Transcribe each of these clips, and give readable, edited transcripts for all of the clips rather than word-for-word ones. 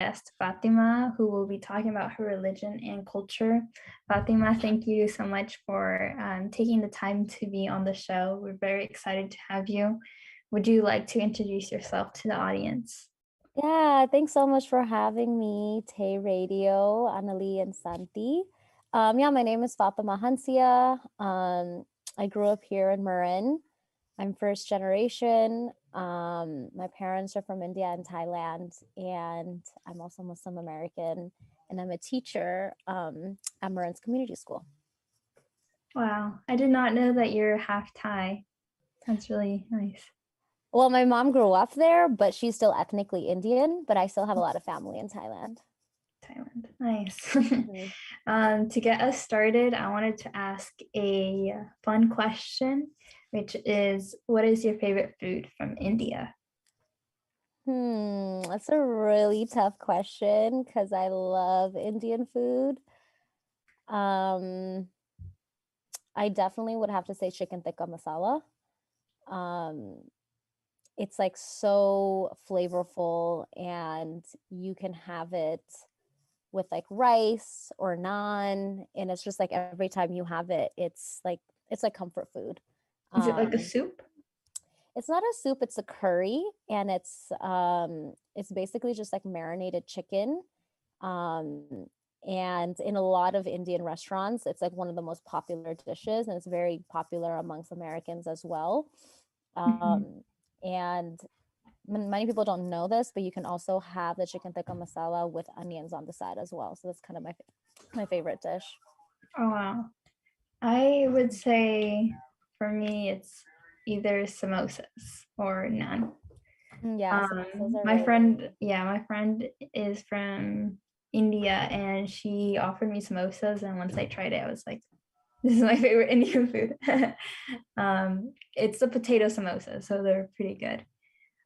guest, Fatima, who will be talking about her religion and culture. Fatima, thank you so much for taking the time to be on the show. We're very excited to have you. Would you like to introduce yourself to the audience? Yeah, thanks so much for having me, Tay Radio, Anali, and Santy. My name is Fatima Hansia. I grew up here in Marin. I'm first generation. My parents are from India and Thailand, and I'm also Muslim American, and I'm a teacher at Marin's community school. Wow, I did not know that you're half Thai. That's really nice. Well, my mom grew up there, but she's still ethnically Indian, but I still have a lot of family in Thailand. Thailand, nice. To get us started, I wanted to ask a fun question, which is, what is your favorite food from India? That's a really tough question because I love Indian food. I definitely would have to say chicken tikka masala. It's like so flavorful, and you can have it with like rice or naan, and it's just like every time you have it, it's like comfort food. Is it like a soup? It's not a soup, it's a curry, and it's basically just like marinated chicken. And in a lot of Indian restaurants, it's like one of the most popular dishes, and it's very popular amongst Americans as well. And many people don't know this, but you can also have the chicken tikka masala with onions on the side as well. So that's kind of my favorite dish. Oh, wow. I would say for me, it's either samosas or naan. Yeah, my friend is from India, and she offered me samosas, and once I tried it, I was like, this is my favorite Indian food. It's the potato samosa, so they're pretty good.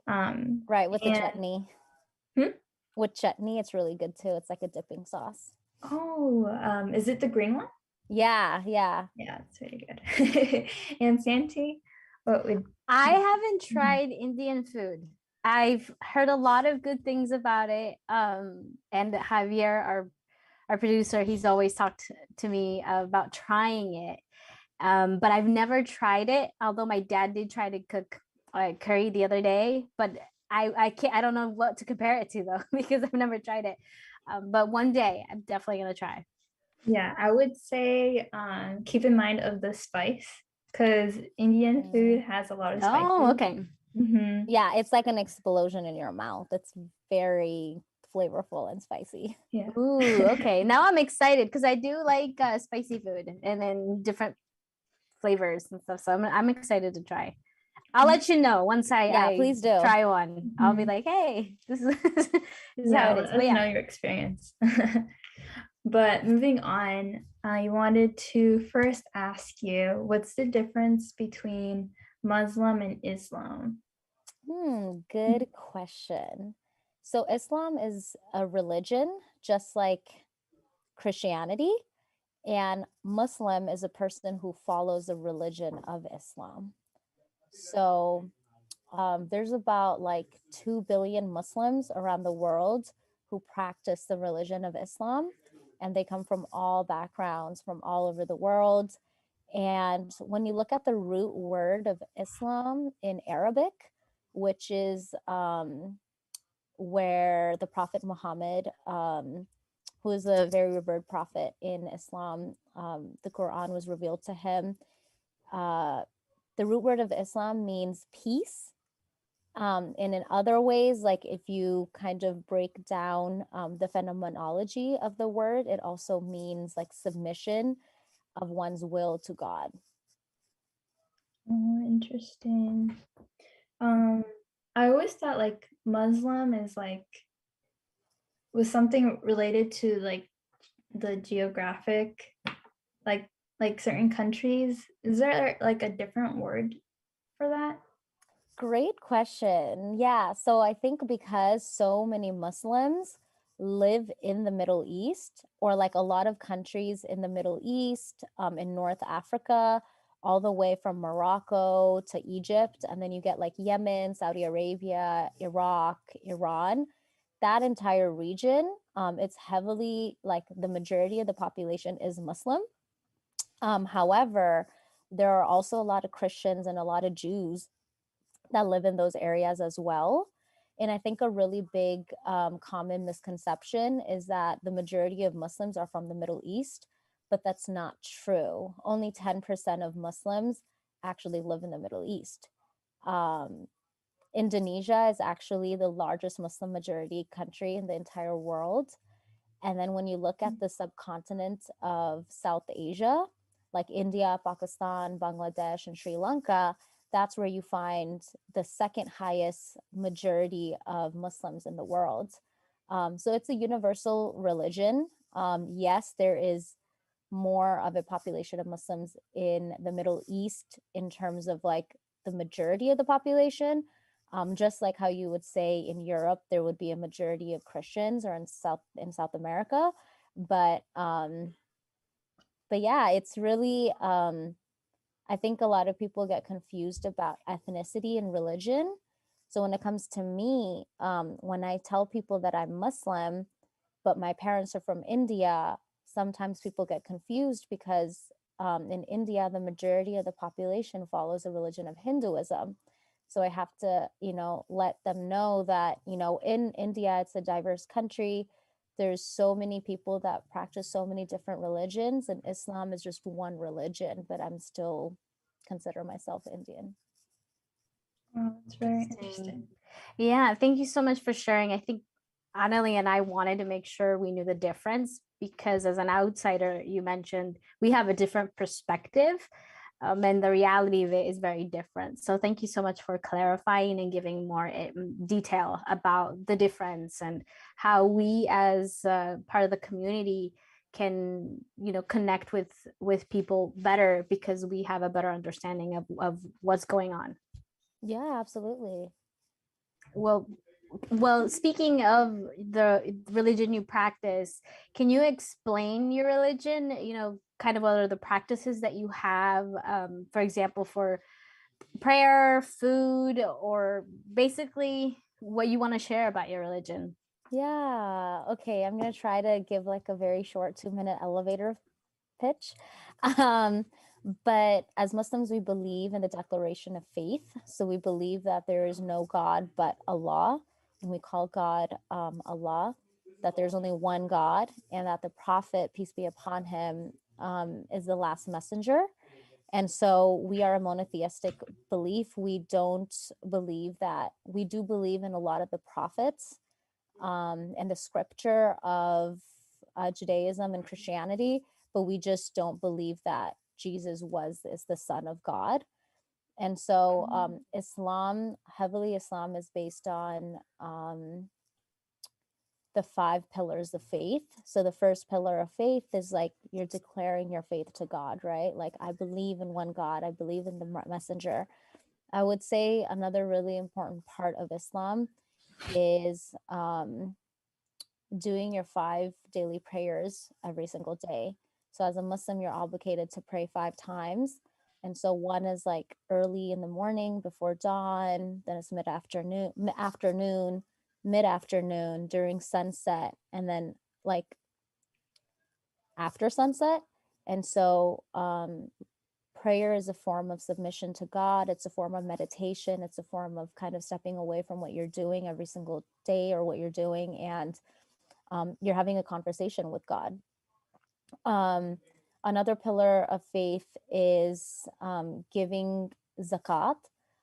Right, with the chutney. With chutney, it's really good too. It's like a dipping sauce. Oh, is it the green one? Yeah, it's really good. And Santy, I haven't tried Indian food. I've heard a lot of good things about it. And Javier, our producer, he's always talked to me about trying it. But I've never tried it, although my dad did try to cook curry the other day, but I don't know what to compare it to though, because I've never tried it. But one day I'm definitely gonna try. Yeah, I would say keep in mind of the spice, because Indian food has a lot of spices. Oh, okay. Yeah, it's like an explosion in your mouth. It's very flavorful and spicy. Yeah. Ooh, okay. Now I'm excited because I do like spicy food and then different flavors and stuff. So I'm excited to try. I'll let you know once I please do try one. I'll be like, hey, this is how it is. Let us know your experience. But moving on, I wanted to first ask you, what's the difference between Muslim and Islam? Good question. So Islam is a religion just like Christianity, and Muslim is a person who follows the religion of Islam. So there's about like 2 billion Muslims around the world who practice the religion of Islam, and they come from all backgrounds from all over the world. And when you look at the root word of Islam in Arabic, which is where the Prophet Muhammad, who is a very revered prophet in Islam, the Quran was revealed to him. The root word of Islam means peace. And in other ways, like if you kind of break down the phenomenology of the word, it also means like submission of one's will to God. Oh, interesting. I always thought like Muslim is like was something related to like the geographic, like certain countries. Is there like a different word for that? Great question. Yeah, so I think because so many Muslims live in the Middle East, or like a lot of countries in the Middle East, in North Africa, all the way from Morocco to Egypt, and then you get like Yemen, Saudi Arabia, Iraq, Iran. that entire region, it's heavily like the majority of the population is Muslim. However, there are also a lot of Christians and a lot of Jews that live in those areas as well. And I think a really big common misconception is that the majority of Muslims are from the Middle East, but that's not true. Only 10% of Muslims actually live in the Middle East. Indonesia is actually the largest Muslim majority country in the entire world. And then when you look at the subcontinent of South Asia, like India, Pakistan, Bangladesh, and Sri Lanka, that's where you find the second highest majority of Muslims in the world. So it's a universal religion. Yes, there is more of a population of Muslims in the Middle East in terms of like the majority of the population. Just like how you would say in Europe, there would be a majority of Christians, or in South America. But yeah, it's really, I think a lot of people get confused about ethnicity and religion. So when it comes to me, when I tell people that I'm Muslim, but my parents are from India, sometimes people get confused because in India, the majority of the population follows the religion of Hinduism. So I have to, let them know that, in India, it's a diverse country. There's so many people that practice so many different religions, and Islam is just one religion, but I'm still consider myself Indian. Oh, that's very interesting. Yeah, thank you so much for sharing. I think Anali and I wanted to make sure we knew the difference, because as an outsider, you mentioned we have a different perspective, and the reality of it is very different. So thank you so much for clarifying and giving more detail about the difference and how we as part of the community can connect with people better, because we have a better understanding of what's going on. Yeah, absolutely. Well, speaking of the religion you practice, can you explain your religion? Kind of what are the practices that you have, for example, for prayer, food, or basically what you want to share about your religion? Yeah. Okay. I'm going to try to give like a very short 2-minute elevator pitch. But as Muslims, we believe in the declaration of faith. So we believe that there is no God but Allah, and we call God Allah, that there's only one God, and that the Prophet, peace be upon him, is the last messenger. And so we are a monotheistic belief. We don't believe that, we do believe in a lot of the prophets and the scripture of Judaism and Christianity, but we just don't believe that Jesus is the Son of God. And so Islam is based on the 5 pillars of faith. So the first pillar of faith is like you're declaring your faith to God, right? Like, I believe in one God, I believe in the messenger. I would say another really important part of Islam is doing your 5 daily prayers every single day. So as a Muslim, you're obligated to pray 5 times. And so one is like early in the morning before dawn, then it's mid-afternoon, mid-afternoon, during sunset, and then like after sunset. And so prayer is a form of submission to God. It's a form of meditation. It's a form of kind of stepping away from what you're doing every single day or what you're doing, and you're having a conversation with God. Another pillar of faith is giving zakat,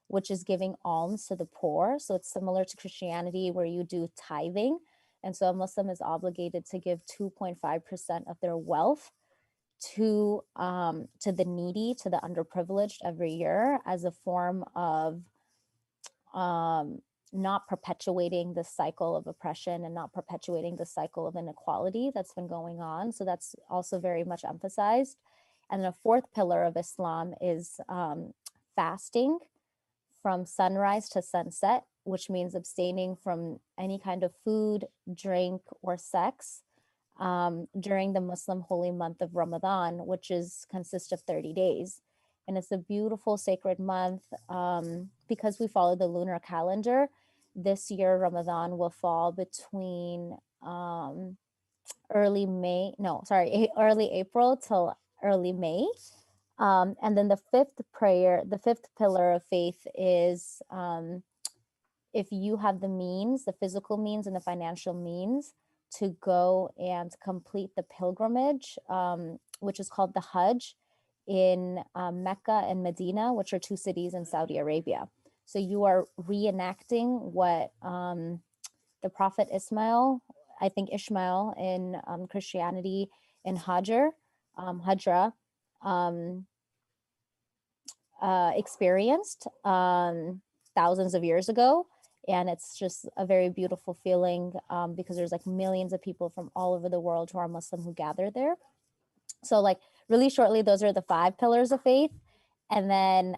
which is giving alms to the poor. So it's similar to Christianity, where you do tithing. And so a Muslim is obligated to give 2.5% of their wealth to the needy, to the underprivileged every year, as a form of not perpetuating the cycle of oppression and not perpetuating the cycle of inequality that's been going on. So that's also very much emphasized. And the 4th pillar of Islam is fasting from sunrise to sunset, which means abstaining from any kind of food, drink, or sex during the Muslim holy month of Ramadan, which consists of 30 days. And it's a beautiful sacred month because we follow the lunar calendar. this year Ramadan will fall between early April till early May. And then the fifth pillar of faith is if you have the means, the physical means and the financial means to go and complete the pilgrimage, which is called the Hajj in Mecca and Medina, which are two cities in Saudi Arabia. So you are reenacting what the Prophet Ishmael in Christianity, in Hajr, Hajra, experienced thousands of years ago. And it's just a very beautiful feeling because there's like millions of people from all over the world who are Muslim who gather there. So like really shortly, those are the 5 pillars of faith. And then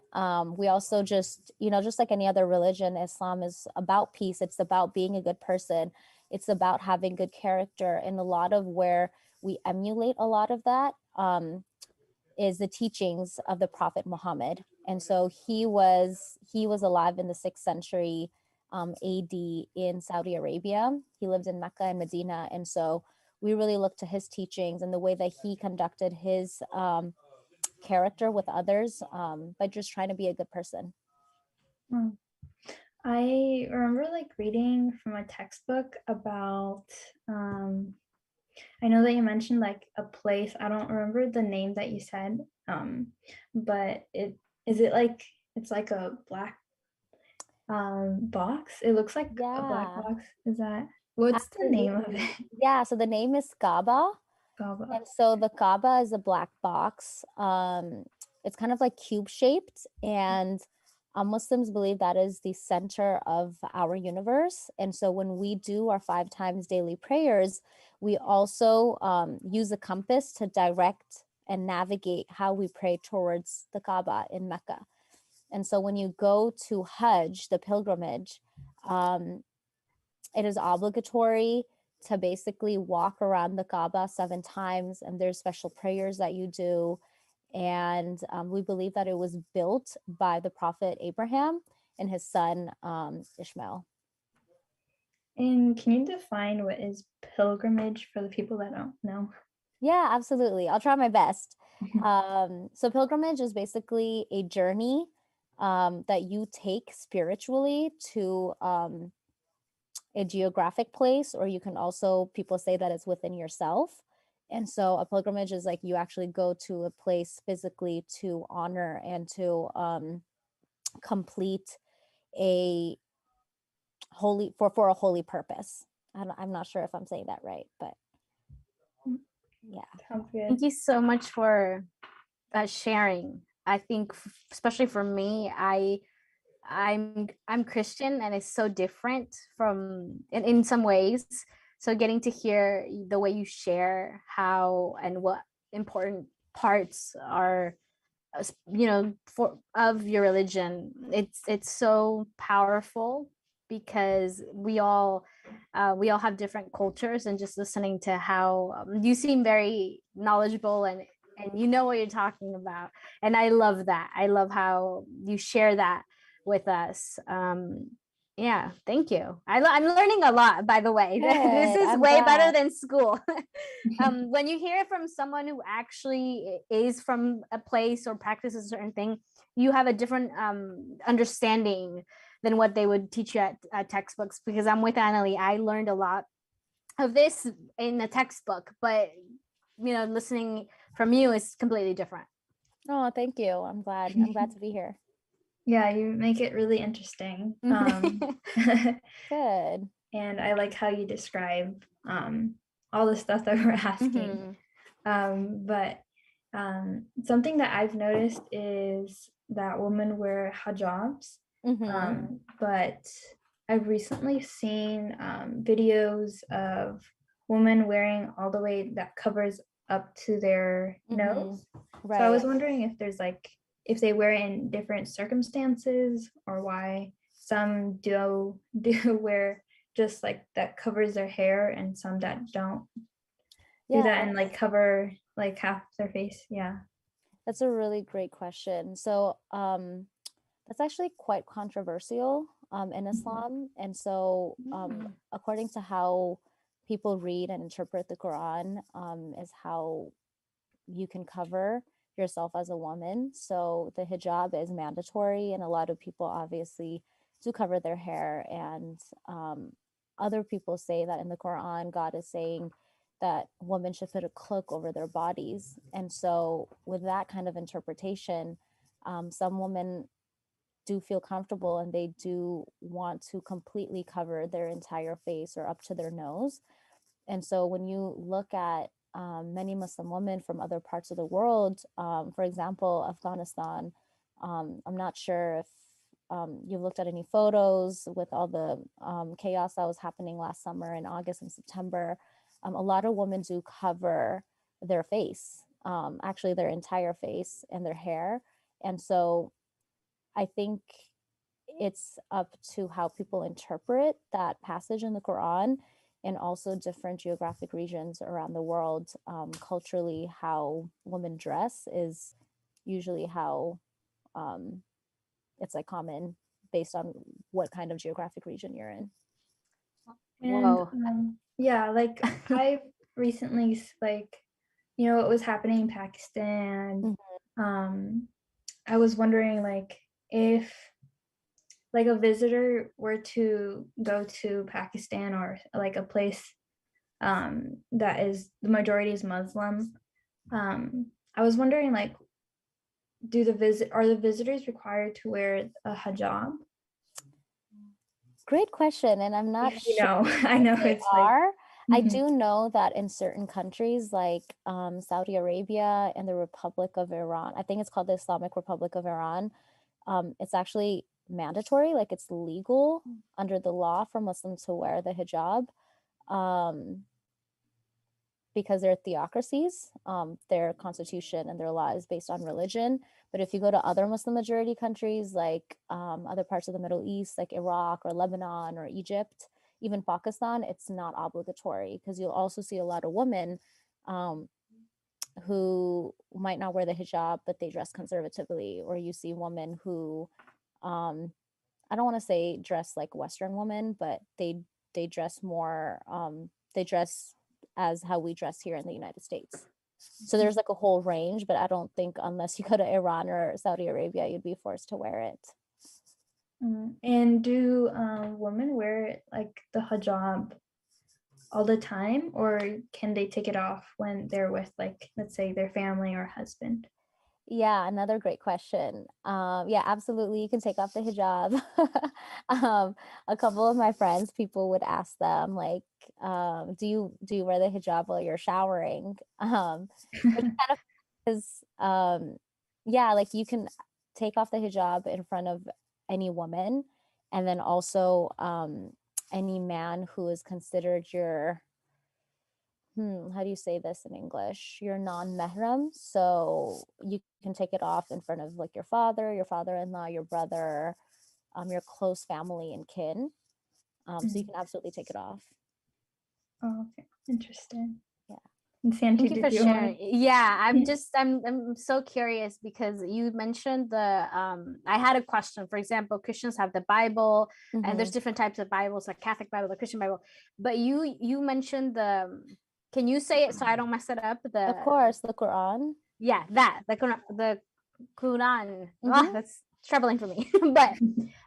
we also just like any other religion, Islam is about peace. It's about being a good person. It's about having good character. And a lot of where we emulate a lot of that is the teachings of the Prophet Muhammad. And so he was alive in the 6th century AD in Saudi Arabia. He lived in Mecca and Medina. And so we really look to his teachings and the way that he conducted his character with others by just trying to be a good person. I remember like reading from a textbook about I know that you mentioned like a place. I don't remember the name that you said, but it's like a black box. It looks like a black box. Is that what's the name of it? Yeah, so the name is Kaaba. Kaaba. And so the Kaaba is a black box. It's kind of like cube shaped, and Muslims believe that is the center of our universe. And so when we do our 5 times daily prayers, we also use a compass to direct and navigate how we pray towards the Kaaba in Mecca. And so when you go to Hajj, the pilgrimage, it is obligatory to basically walk around the Kaaba 7 times, and there's special prayers that you do. And we believe that it was built by the Prophet Abraham and his son Ishmael. And can you define what is pilgrimage for the people that don't know? Yeah, absolutely. I'll try my best. So pilgrimage is basically a journey that you take spiritually to a geographic place, or you can also, people say that it's within yourself. And so a pilgrimage is like you actually go to a place physically to honor and to complete a holy for a holy purpose. I'm not sure if I'm saying that right, but yeah. Sounds good. Thank you so much for sharing. I think especially for me, I'm Christian, and it's so different from in some ways. So getting to hear the way you share how and what important parts are, of your religion, it's so powerful because we all have different cultures, and just listening to how you seem very knowledgeable and you know what you're talking about, and I love that. I love how you share that with us. Yeah, thank you. I'm learning a lot, by the way. This is way better than school. When you hear it from someone who actually is from a place or practices a certain thing, you have a different understanding than what they would teach you at textbooks. Because I'm with Anali, I learned a lot of this in a textbook, but listening from you is completely different. Oh, thank you. I'm glad to be here. Yeah, you make it really interesting. Good. And I like how you describe all the stuff that we're asking. But something that I've noticed is that women wear hijabs. But I've recently seen videos of women wearing all the way that covers up to their nose. Right. So I was wondering if there's if they wear it in different circumstances, or why some do wear just like that covers their hair, and some that don't do that and cover like half their face. Yeah, that's a really great question. So that's actually quite controversial. in Islam. And so according to how people read and interpret the Quran, is how you can cover yourself as a woman. So the hijab is mandatory, and a lot of people obviously do cover their hair. And other people say that in the Quran, God is saying that women should put a cloak over their bodies. And so with that kind of interpretation, some women do feel comfortable and they do want to completely cover their entire face or up to their nose. And so when you look at many Muslim women from other parts of the world, for example, Afghanistan, I'm not sure if you've looked at any photos with all the chaos that was happening last summer in August and September. A lot of women do cover their face, actually their entire face and their hair. And so I think it's up to how people interpret that passage in the Quran, and also different geographic regions around the world. Culturally, how women dress is usually how it's like common based on what kind of geographic region you're in. And yeah, like I recently, like, you know, what was happening in Pakistan. I was wondering, like, if like a visitor were to go to Pakistan or like a place that is the majority is Muslim, I was wondering, like, are the visitors required to wear a hijab? Great question, and I'm not You sure. know, I know They it's are. I Mhm. do know that in certain countries like Saudi Arabia and the Republic of Iran, I think it's called the Islamic Republic of Iran, it's actually mandatory, like it's legal under the law for Muslims to wear the hijab, because they're theocracies. Their constitution and their law is based on religion. But if you go to other Muslim majority countries, like other parts of the Middle East, like Iraq or Lebanon or Egypt, even Pakistan, it's not obligatory, because you'll also see a lot of women who might not wear the hijab, but they dress conservatively. Or you see women who, I don't want to say dress like Western women, but they dress more, they dress as how we dress here in the United States. So there's like a whole range, but I don't think unless you go to Iran or Saudi Arabia, you'd be forced to wear it. And do women wear like the hijab all the time, or can they take it off when they're with, like, let's say their family or husband? Yeah, another great question. Yeah, absolutely. You can take off the hijab. A couple of my friends, people would ask them, like, do you wear the hijab while you're showering? Which kind of is, yeah, like you can take off the hijab in front of any woman, and then also any man who is considered your how do you say this in English? Your non-mahram. So you can take it off in front of like your father, your father-in-law, your brother, your close family and kin. So you can absolutely take it off. Oh, okay, interesting. Yeah. And Santy, Thank you for sharing. Yeah, I'm so curious because you mentioned the I had a question. For example, Christians have the Bible, and there's different types of Bibles, like Catholic Bible, the Christian Bible. But you mentioned the, can you say it so I don't mess it up? Of course, the Quran. Yeah, the Quran. That's troubling for me.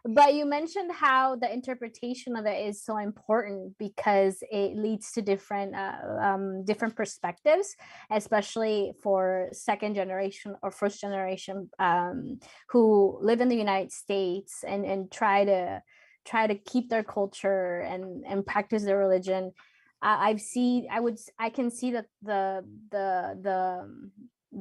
but you mentioned how the interpretation of it is so important because it leads to different different perspectives, especially for second generation or first generation who live in the United States and try to keep their culture and practice their religion. I can see that the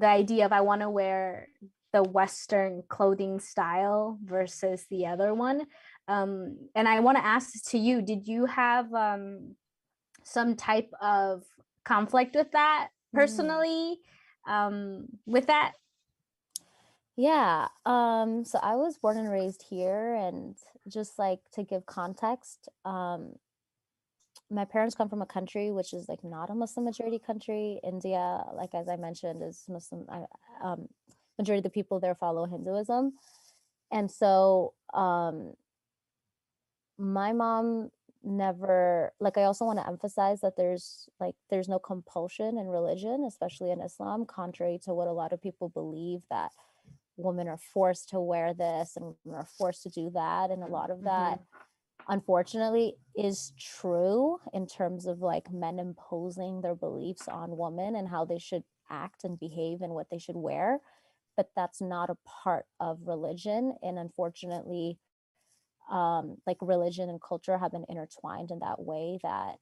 idea of I want to wear the Western clothing style versus the other one. And I want to ask to you, did you have some type of conflict with that personally, with that? Yeah. So I was born and raised here, and just like to give context, my parents come from a country which is like not a Muslim majority country. India, like as I mentioned, is Muslim. Majority of the people there follow Hinduism, and so my mom never, like, I also want to emphasize that there's no compulsion in religion, especially in Islam, contrary to what a lot of people believe, that women are forced to wear this and women are forced to do that. And a lot of that, unfortunately, is true in terms of like men imposing their beliefs on women and how they should act and behave and what they should wear. But that's not a part of religion. And unfortunately, like religion and culture have been intertwined in that way that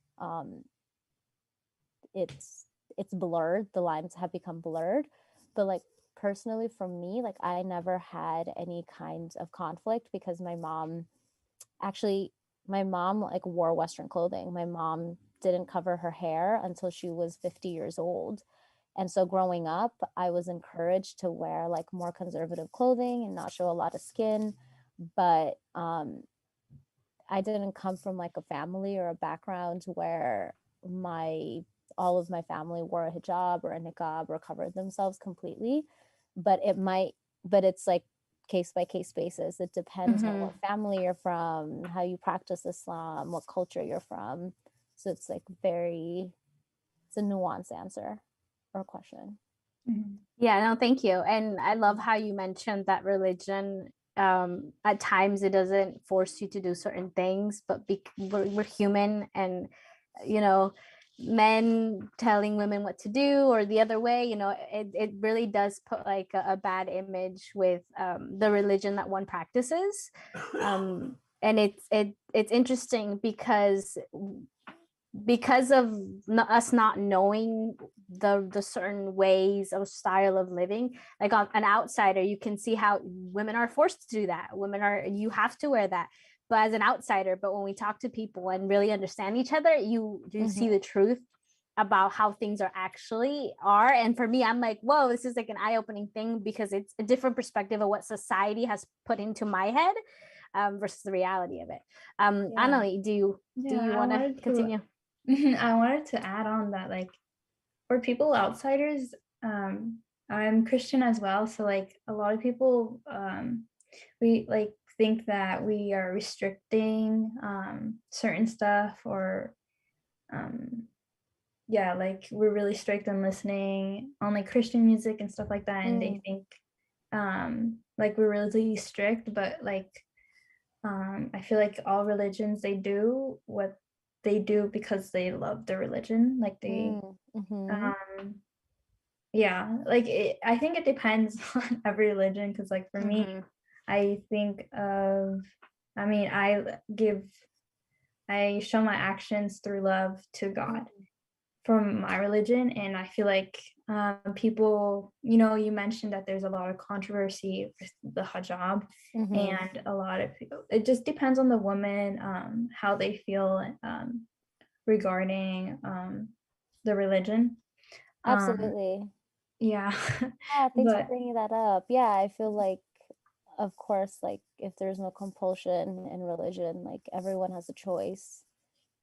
it's blurred. The lines have become blurred. But like personally for me, like I never had any kind of conflict because my mom like wore Western clothing. My mom didn't cover her hair until she was 50 years old. And so growing up, I was encouraged to wear like more conservative clothing and not show a lot of skin. But I didn't come from like a family or a background where all of my family wore a hijab or a niqab or covered themselves completely. But it's like case by case basis. It depends on what family you're from, how you practice Islam, what culture you're from. So it's like it's a nuanced answer or question. Yeah, no, thank you. And I love how you mentioned that religion, at times it doesn't force you to do certain things, but we're human, and men telling women what to do or the other way, it really does put like a bad image with the religion that one practices. And it's interesting because of us not knowing the certain ways or style of living, like on an outsider, you can see how women are forced to do that. You have to wear that, but as an outsider, but when we talk to people and really understand each other, you see the truth about how things are. And for me, I'm like, whoa, this is like an eye-opening thing, because it's a different perspective of what society has put into my head versus the reality of it. Anali, do you want to continue? I wanted to add on that, like, for people outsiders, I'm Christian as well, so like a lot of people we like think that we are restricting certain stuff, or yeah, like we're really strict on listening on like Christian music and stuff like that, and they think like we're really strict, but like I feel like all religions, they do what they do because they love their religion, like they yeah, like I think it depends on every religion, because like for me, I think of, I mean, I show my actions through love to God from my religion. And I feel like people, you mentioned that there's a lot of controversy with the hijab, and a lot of people, it just depends on the woman, how they feel regarding the religion. Absolutely. Yeah. Thanks for bringing that up. Yeah, I feel like, of course, like if there's no compulsion in religion, like everyone has a choice,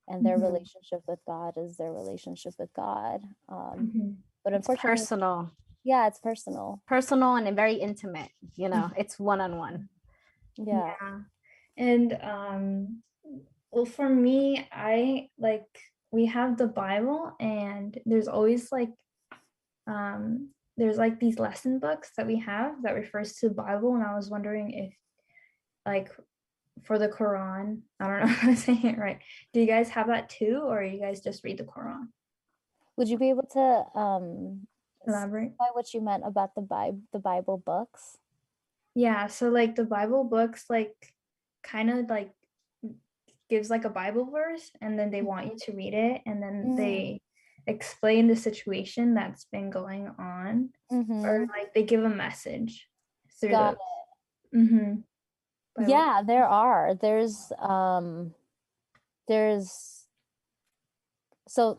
and their relationship with God is their relationship with God. But unfortunately, it's personal. Yeah, it's personal and very intimate. It's one-on-one. Yeah. And well, for me, I like, we have the Bible, and there's always like there's like these lesson books that we have that refers to the Bible, and I was wondering if, like, for the Quran, I don't know if I'm saying it right, do you guys have that too, or you guys just read the Quran? Would you be able to elaborate by what you meant about the Bible books? Yeah, so like the Bible books, like, kind of like gives like a Bible verse, and then they want you to read it, and then they explain the situation that's been going on, or like they give a message through Got it. Yeah, there's so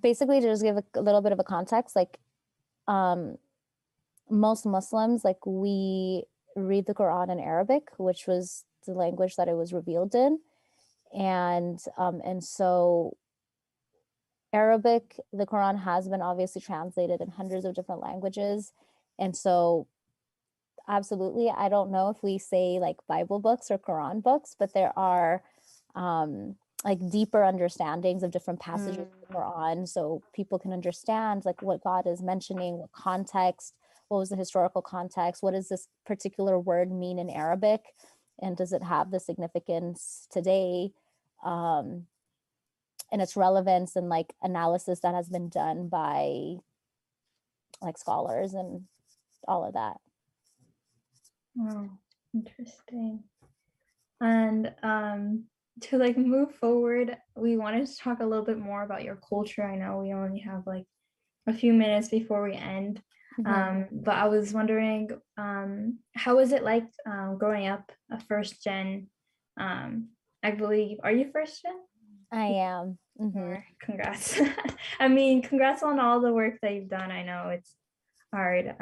basically, to just give a little bit of a context, like most Muslims, like, we read the Quran in Arabic, which was the language that it was revealed in, and so Arabic, the Quran has been obviously translated in hundreds of different languages, and so absolutely. I don't know if we say like Bible books or Quran books, but there are like deeper understandings of different passages of the Quran, so people can understand like what God is mentioning, what context, what was the historical context, what does this particular word mean in Arabic, and does it have the significance today, and its relevance, and like analysis that has been done by like scholars and all of that. Wow, interesting. And to like move forward, we wanted to talk a little bit more about your culture. I know we only have like a few minutes before we end. But I was wondering, how was it like growing up a first gen? I believe, are you first gen? I am. Congrats. I mean, congrats on all the work that you've done. I know it's hard.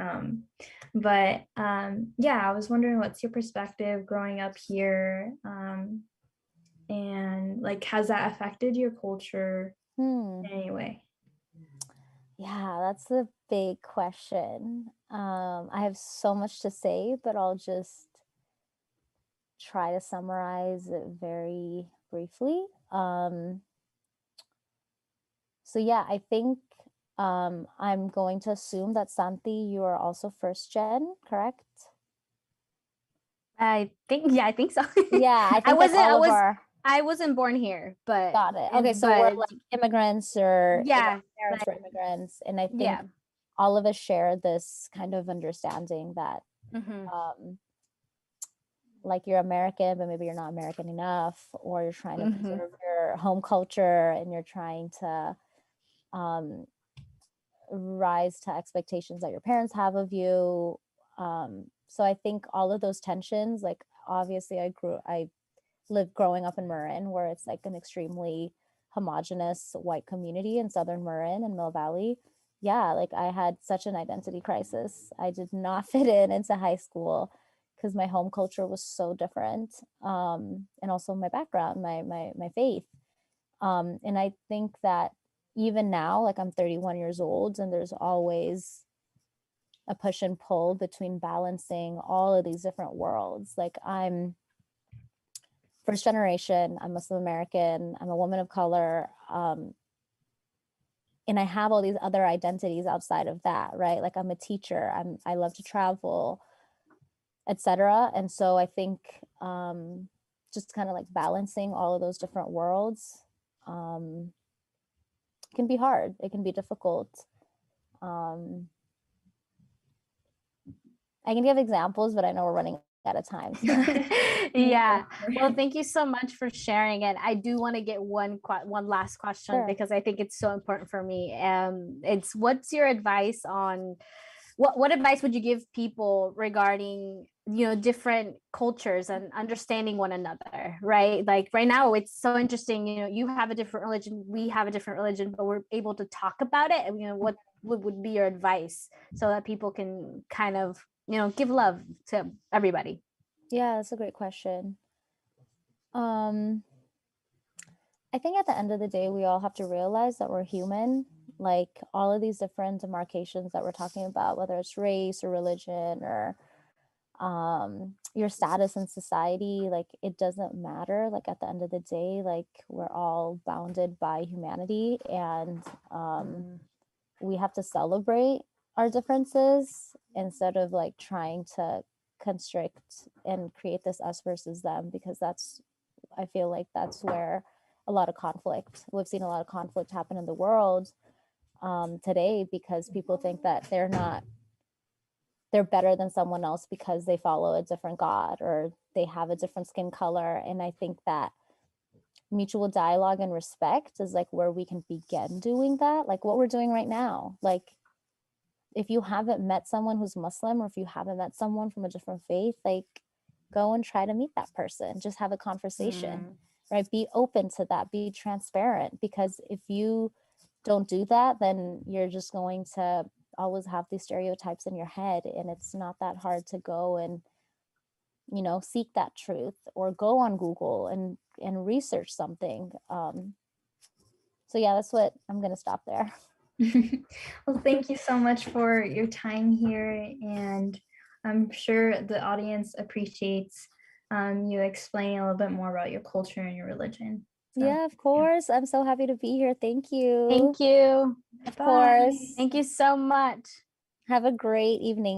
But yeah, I was wondering, what's your perspective growing up here? And like, has that affected your culture in any way? Yeah, that's a big question. I have so much to say, but I'll just try to summarize it very briefly. So yeah, I think I'm going to assume that Santy, you are also first gen, correct? I think so. Yeah, I think I wasn't born here, but got it. Okay, so we're like immigrants, or yeah, parents were immigrants, and I think yeah, all of us share this kind of understanding that like you're American, but maybe you're not American enough, or you're trying to preserve your home culture, and you're trying to rise to expectations that your parents have of you. So I think all of those tensions, like obviously I lived growing up in Marin, where it's like an extremely homogenous white community in southern Marin and Mill Valley. Yeah, like I had such an identity crisis. I did not fit into high school because my home culture was so different, and also my background, my faith. And I think that even now, like I'm 31 years old, and there's always a push and pull between balancing all of these different worlds. Like I'm first generation, I'm Muslim American, I'm a woman of color, and I have all these other identities outside of that, right? Like I'm a teacher, I love to travel, etc. And so I think just kind of like balancing all of those different worlds can be hard. It can be difficult. I can give examples, but I know we're running out of time. So. Yeah. Well, thank you so much for sharing it. I do want to get one last question, because I think it's so important for me. It's, what's your advice on what advice would you give people regarding, different cultures and understanding one another, right? Like right now, it's so interesting, you have a different religion, we have a different religion, but we're able to talk about it. And, what would be your advice so that people can kind of, give love to everybody? Yeah, that's a great question. I think at the end of the day, we all have to realize that we're human. Like all of these different demarcations that we're talking about, whether it's race or religion or your status in society, like it doesn't matter. Like at the end of the day, like we're all bounded by humanity, and we have to celebrate our differences instead of like trying to constrict and create this us versus them, because I feel like that's where a lot of conflict, we've seen a lot of conflict happen in the world today, because people think that they're better than someone else because they follow a different God or they have a different skin color. And I think that mutual dialogue and respect is like where we can begin doing that, like what we're doing right now. Like if you haven't met someone who's Muslim, or if you haven't met someone from a different faith, like go and try to meet that person, just have a conversation, right? Be open to that, be transparent, because if you don't do that, then you're just going to always have these stereotypes in your head, and it's not that hard to go and seek that truth, or go on Google and research something. So yeah, that's what I'm going to stop there. Well, thank you so much for your time here, and I'm sure the audience appreciates you explaining a little bit more about your culture and your religion. So, Yeah, of course. I'm so happy to be here. Thank you. Thank you. Of Bye. course. Thank you so much. Have a great evening.